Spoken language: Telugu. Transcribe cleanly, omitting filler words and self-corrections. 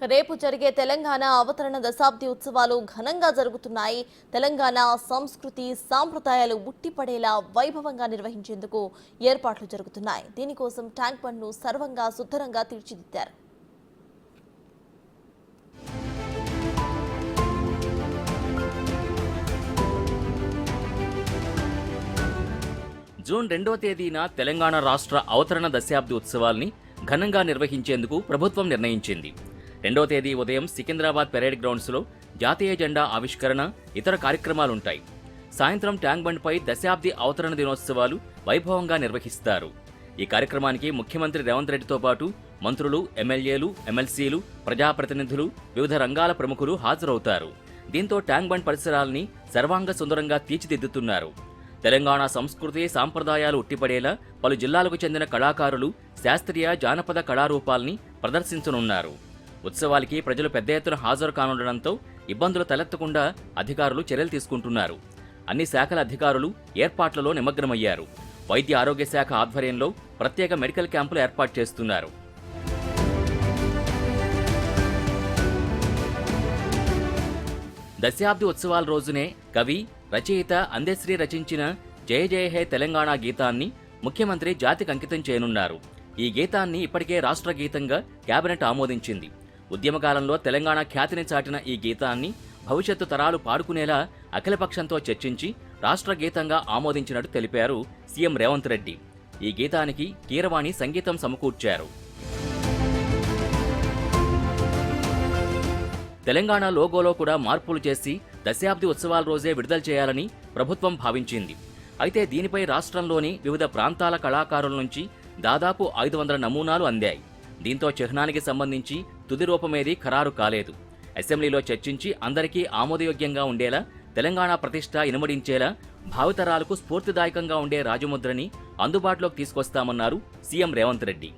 రేపు జరిగే తెలంగాణ అవతరణ దశాబ్ది ఉత్సవాలు ఘనంగా జరుగుతున్నాయి. తెలంగాణ సంస్కృతి సాంప్రదాయాలు ఉట్టిపడేలా వైభవంగా నిర్వహించేందుకు ఏర్పాట్లు జరుగుతున్నాయి. దీనికోసం ట్యాంక్ బండ్ను సర్వంగా సుందరంగా తీర్చిదిద్దారు. జూన్ 2వ తేదీన తెలంగాణ రాష్ట్ర అవతరణ దశాబ్ది ఉత్సవాల్ని ఘనంగా నిర్వహించేందుకు ప్రభుత్వం నిర్ణయించింది. 2వ తేదీ ఉదయం సికింద్రాబాద్ పెరేడ్ గ్రౌండ్స్లో జాతీయ జెండా ఆవిష్కరణ, ఇతర కార్యక్రమాలుంటాయి. సాయంత్రం ట్యాంక్ బండ్పై దశాబ్ది అవతరణ దినోత్సవాలు వైభవంగా నిర్వహిస్తారు. ఈ కార్యక్రమానికి ముఖ్యమంత్రి రేవంత్ రెడ్డితో పాటు మంత్రులు, ఎమ్మెల్యేలు, ఎమ్మెల్సీలు, ప్రజాప్రతినిధులు, వివిధ రంగాల ప్రముఖులు హాజరవుతారు. దీంతో ట్యాంక్ బండ్ పరిసరాల్ని సర్వాంగ సుందరంగా తీర్చిదిద్దుతున్నారు. తెలంగాణ సంస్కృతి సాంప్రదాయాలు ఉట్టిపడేలా పలు జిల్లాలకు చెందిన కళాకారులు శాస్త్రీయ, జానపద కళారూపాల్ని ప్రదర్శించనున్నారు. ఉత్సవాలకి ప్రజలు పెద్ద ఎత్తున హాజరు కానుండడంతో ఇబ్బందులు తలెత్తకుండా అధికారులు చర్యలు తీసుకుంటున్నారు. అన్ని శాఖల అధికారులు ఏర్పాట్లలో నిమగ్నమయ్యారు. వైద్య ఆరోగ్య శాఖ ఆధ్వర్యంలో ప్రత్యేక మెడికల్ క్యాంపులు ఏర్పాటు చేస్తున్నారు. దశాబ్ది ఉత్సవాల రోజునే కవి, రచయిత అందశ్రీ రచించిన జయ జయ హే తెలంగాణ గీతాన్ని ముఖ్యమంత్రి జాతికి అంకితం చేయనున్నారు. ఈ గీతాన్ని ఇప్పటికే రాష్ట్ర గీతంగా కేబినెట్ ఆమోదించింది. ఉద్యమకాలంలో తెలంగాణ ఖ్యాతిని చాటిన ఈ గీతాన్ని భవిష్యత్తు తరాలు పాడుకునేలా అఖిలపక్షంతో చర్చించి రాష్ట్ర గీతంగా ఆమోదించినట్టు తెలిపారు సీఎం రేవంత్ రెడ్డి. ఈ గీతానికి కీరవాణి సంగీతం సమకూర్చారు. తెలంగాణ లోగోలో కూడా మార్పులు చేసి దశాబ్ది ఉత్సవాల రోజే విడుదల చేయాలని ప్రభుత్వం భావించింది. అయితే దీనిపై రాష్ట్రంలోని వివిధ ప్రాంతాల కళాకారుల నుంచి దాదాపు 500 నమూనాలు అందాయి. దీంతో చిహ్నానికి సంబంధించి తుది రూపమేదీ ఖరారు కాలేదు. అసెంబ్లీలో చర్చించి అందరికీ ఆమోదయోగ్యంగా ఉండేలా, తెలంగాణ ప్రతిష్ట ఇనుమడించేలా, భావితరాలకు స్ఫూర్తిదాయకంగా ఉండే రాజముద్రని అందుబాటులోకి తీసుకొస్తామన్నారు సీఎం రేవంత్ రెడ్డి.